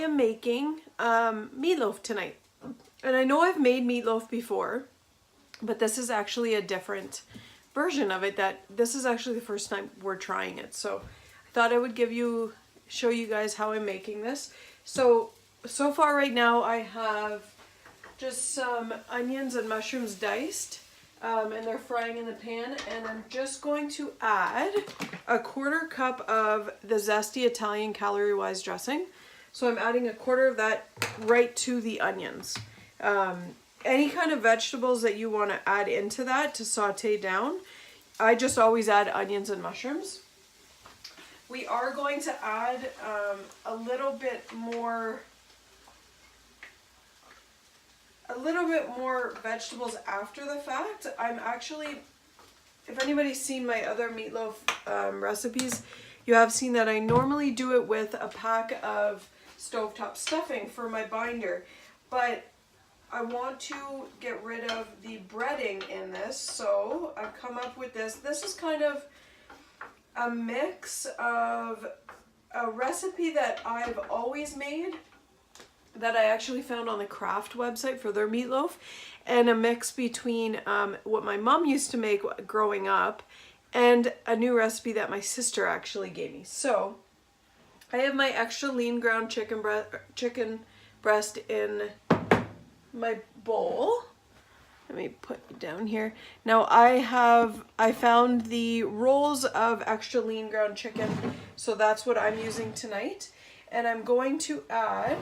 am making meatloaf tonight. And I know I've made meatloaf before, but this is actually a different version of it. That this is actually the first time we're trying it. So I thought I would show you guys how I'm making this. So far right now I have just some onions and mushrooms diced. And they're frying in the pan, and I'm just going to add a 1/4 cup of the zesty Italian calorie-wise dressing. So I'm adding a 1/4 of that right to the onions. Any kind of vegetables that you want to add into that to saute down, I just always add onions and mushrooms. We are going to add a little bit more vegetables after the fact. I'm actually, if anybody's seen my other meatloaf recipes, you have seen that I normally do it with a pack of stovetop stuffing for my binder, but I want to get rid of the breading in this, so I've come up with this. This is kind of a mix of a recipe that I've always made, that I actually found on the Kraft website for their meatloaf, and a mix between what my mom used to make growing up and a new recipe that my sister actually gave me. So I have my extra lean ground chicken breast in my bowl. Let me put it down here. Now I found the rolls of extra lean ground chicken, so that's what I'm using tonight. And I'm going to add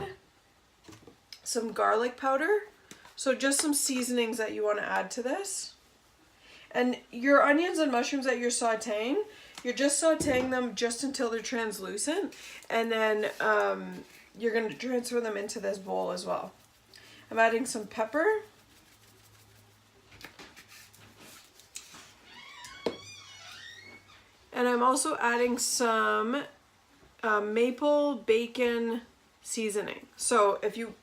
some garlic powder, so just some seasonings that you want to add to this. And your onions and mushrooms that you're sauteing, you're just sauteing them just until they're translucent, and then you're going to transfer them into this bowl as well. I'm adding some pepper, and I'm also adding some maple bacon seasoning. So if you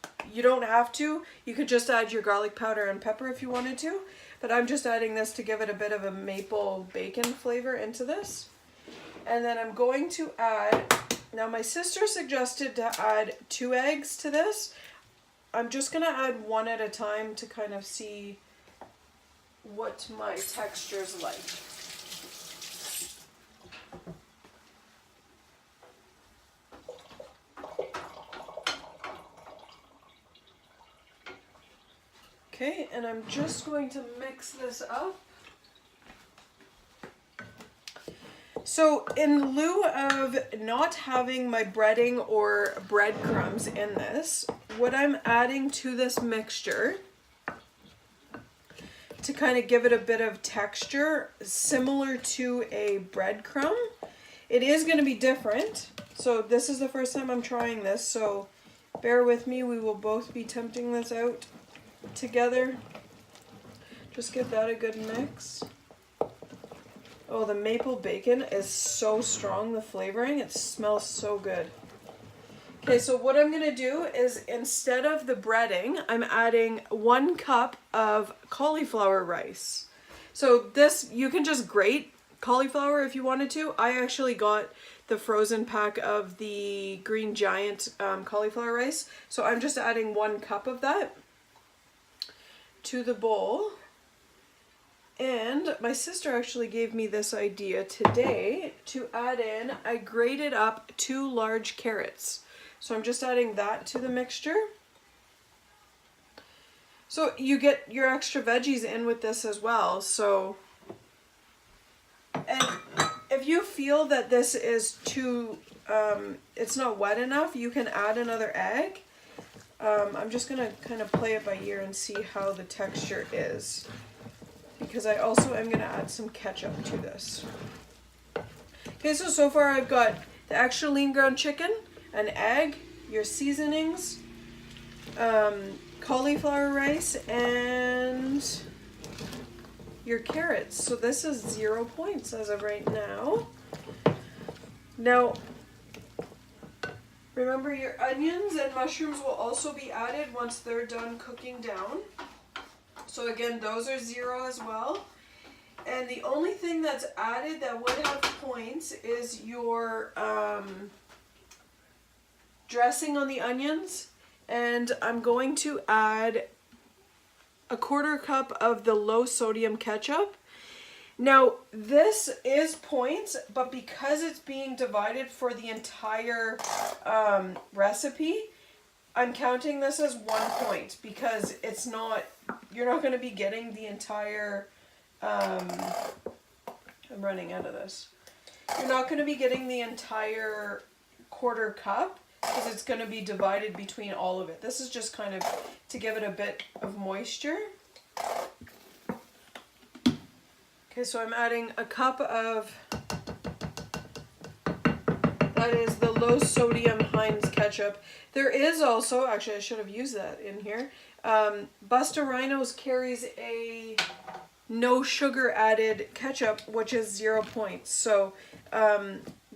don't have to, you could just add your garlic powder and pepper if you wanted to, but I'm just adding this to give it a bit of a maple bacon flavor into this. And then I'm going to add, now my sister suggested to add 2 eggs to this. I'm just gonna add 1 at a time to kind of see what my texture's like. Okay, and I'm just going to mix this up. So in lieu of not having my breading or breadcrumbs in this, what I'm adding to this mixture to kind of give it a bit of texture similar to a breadcrumb, it is going to be different. So this is the first time I'm trying this, so bear with me. We will both be tempting this out together. Just give that a good mix. Oh, the maple bacon is so strong, the flavoring. It smells so good. Okay, so what I'm gonna do is, instead of the breading, I'm adding 1 cup of cauliflower rice. So this, you can just grate cauliflower if you wanted to. I actually got the frozen pack of the Green Giant cauliflower rice. So I'm just adding 1 cup of that to the bowl. And my sister actually gave me this idea today to add in, I grated up 2 large carrots. So I'm just adding that to the mixture. So you get your extra veggies in with this as well. So, and if you feel that this is too, it's not wet enough, you can add another egg. I'm just gonna kind of play it by ear and see how the texture is, because I also am gonna add some ketchup to this. Okay, so far I've got the extra lean ground chicken, an egg, your seasonings, cauliflower rice, and your carrots. So this is 0 points as of right now. Now, remember, your onions and mushrooms will also be added once they're done cooking down. So again, those are 0 as well. And the only thing that's added that would have points is your dressing on the onions, and I'm going to add a 1/4 cup of the low sodium ketchup. Now this is points, but because it's being divided for the entire recipe, I'm counting this as 1 point because it's not, you're not going to be getting the entire, I'm running out of this. You're not going to be getting the entire 1/4 cup because it's going to be divided between all of it. This is just kind of to give it a bit of moisture. Okay, so I'm adding a cup of, that is the low sodium Heinz ketchup. There is also, actually I should have used that in here, Busta Rhinos carries a no sugar added ketchup, which is 0 points. So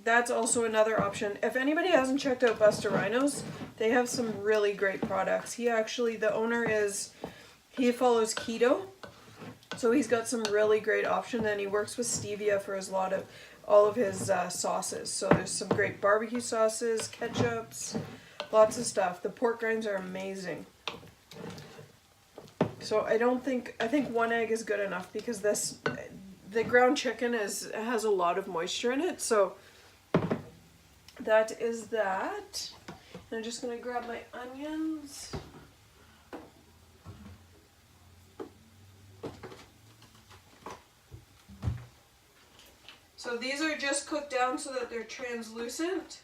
that's also another option. If anybody hasn't checked out Busta Rhinos, they have some really great products. He actually, the owner he follows keto. So he's got some really great options, and he works with stevia for all of his sauces. So there's some great barbecue sauces, ketchups, lots of stuff. The pork rinds are amazing. So I think 1 egg is good enough because the ground chicken has a lot of moisture in it. So that is that. And I'm just gonna grab my onions. So these are just cooked down so that they're translucent.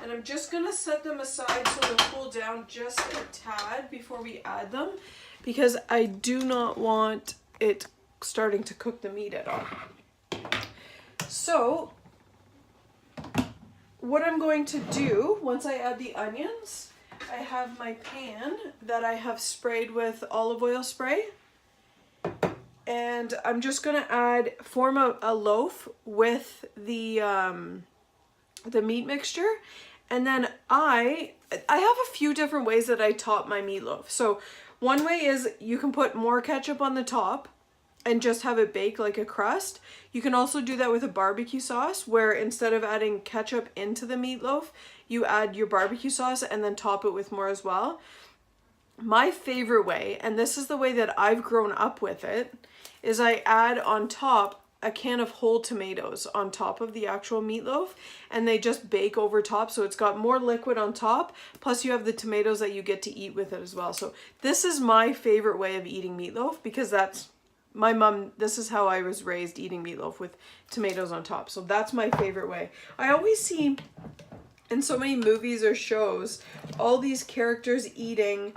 And I'm just going to set them aside so they'll cool down just a tad before we add them, because I do not want it starting to cook the meat at all. So what I'm going to do once I add the onions, I have my pan that I have sprayed with olive oil spray. And I'm just going to form a loaf with the meat mixture. And then I have a few different ways that I top my meatloaf. So one way is you can put more ketchup on the top and just have it bake like a crust. You can also do that with a barbecue sauce, where instead of adding ketchup into the meatloaf, you add your barbecue sauce and then top it with more as well. My favorite way, and this is the way that I've grown up with it, is I add on top a can of whole tomatoes on top of the actual meatloaf, and they just bake over top, so it's got more liquid on top, plus you have the tomatoes that you get to eat with it as well. So this is my favorite way of eating meatloaf, because that's my mom, this is how I was raised, eating meatloaf with tomatoes on top. So that's my favorite way. I always see in so many movies or shows all these characters eating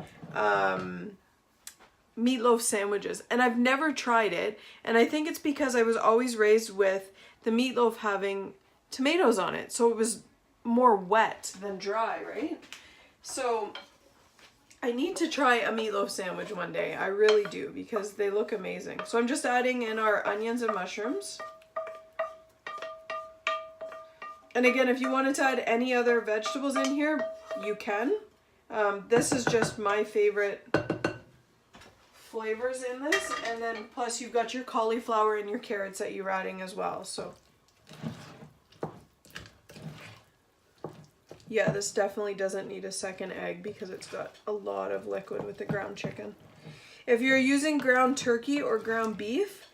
meatloaf sandwiches, and I've never tried it, and I think it's because I was always raised with the meatloaf having tomatoes on it, so it was more wet than dry, right? So I need to try a meatloaf sandwich one day. I really do, because they look amazing. So I'm just adding in our onions and mushrooms. And again, if you wanted to add any other vegetables in here, you can. This is just my favorite flavors in this, and then plus you've got your cauliflower and your carrots that you're adding as well. So yeah, this definitely doesn't need a second egg because it's got a lot of liquid with the ground chicken. If you're using ground turkey or ground beef,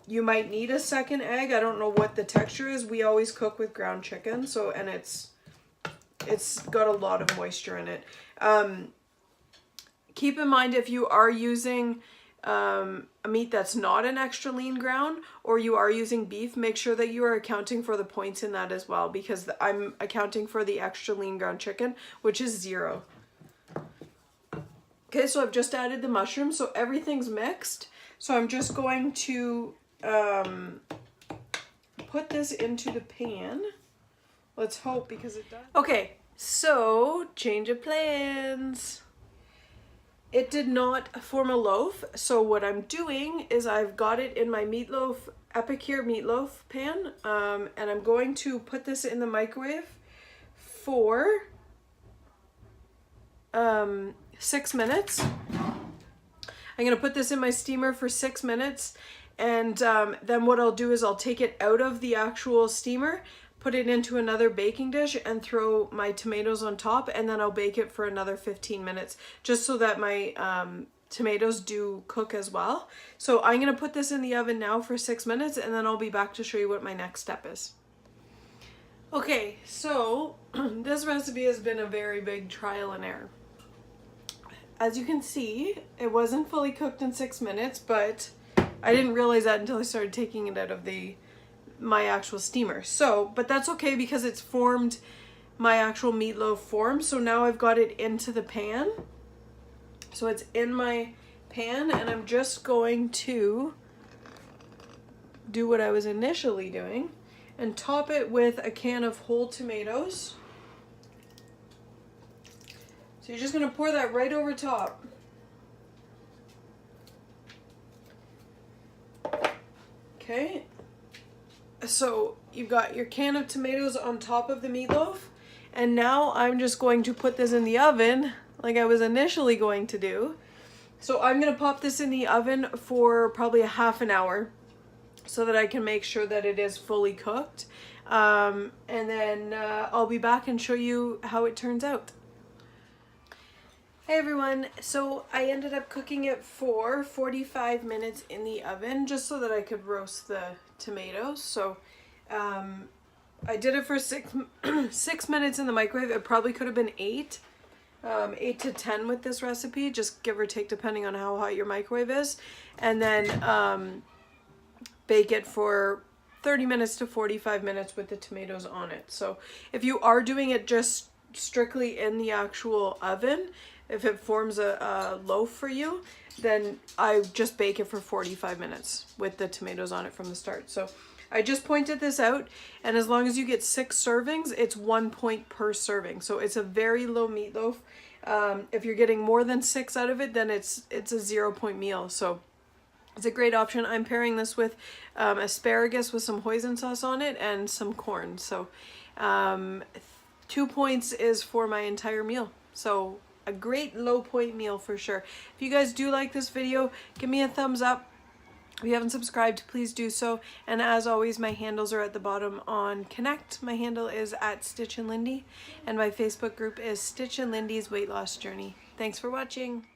you might need a second egg. I don't know what the texture is. We always cook with ground chicken, so, and it's got a lot of moisture in it. Keep in mind, if you are using a meat that's not an extra lean ground, or you are using beef, make sure that you are accounting for the points in that as well, because I'm accounting for the extra lean ground chicken, which is 0. Okay, so I've just added the mushrooms, so everything's mixed. So I'm just going to put this into the pan. Let's hope, because it does. Okay, so change of plans. It did not form a loaf, so what I'm doing is I've got it in my meatloaf, Epicure meatloaf pan, and I'm going to put this in the microwave for 6 minutes. I'm going to put this in my steamer for 6 minutes, and then what I'll do is I'll take it out of the actual steamer, put it into another baking dish and throw my tomatoes on top, and then I'll bake it for another 15 minutes just so that my tomatoes do cook as well. So I'm going to put this in the oven now for 6 minutes, and then I'll be back to show you what my next step is. Okay, so this recipe has been a very big trial and error. As you can see, it wasn't fully cooked in 6 minutes, but I didn't realize that until I started taking it out of my actual steamer. So, but that's okay because it's formed my actual meatloaf form. So now I've got it into the pan. So it's in my pan, and I'm just going to do what I was initially doing and top it with a can of whole tomatoes. So you're just going to pour that right over top. Okay. So you've got your can of tomatoes on top of the meatloaf, and now I'm just going to put this in the oven like I was initially going to do. So I'm going to pop this in the oven for probably a half an hour so that I can make sure that it is fully cooked. And then I'll be back and show you how it turns out. Hey everyone, so I ended up cooking it for 45 minutes in the oven just so that I could roast the tomatoes. So I did it for 6 minutes in the microwave. It probably could have been 8 to 10 with this recipe, just give or take depending on how hot your microwave is. And then bake it for 30 minutes to 45 minutes with the tomatoes on it. So if you are doing it just strictly in the actual oven, if it forms a loaf for you, then I just bake it for 45 minutes with the tomatoes on it from the start. So I just pointed this out, and as long as you get 6 servings, it's 1 point per serving. So it's a very low meatloaf. If you're getting more than 6 out of it, then it's a 0 point meal. So it's a great option. I'm pairing this with asparagus with some hoisin sauce on it and some corn. So 2 points is for my entire meal. So a great low point meal for sure. If you guys do like this video, give me a thumbs up. If you haven't subscribed, please do so. And as always, my handles are at the bottom on Connect. My handle is @Stitch and Lindy, and my Facebook group is Stitch and Lindy's Weight Loss Journey. Thanks for watching.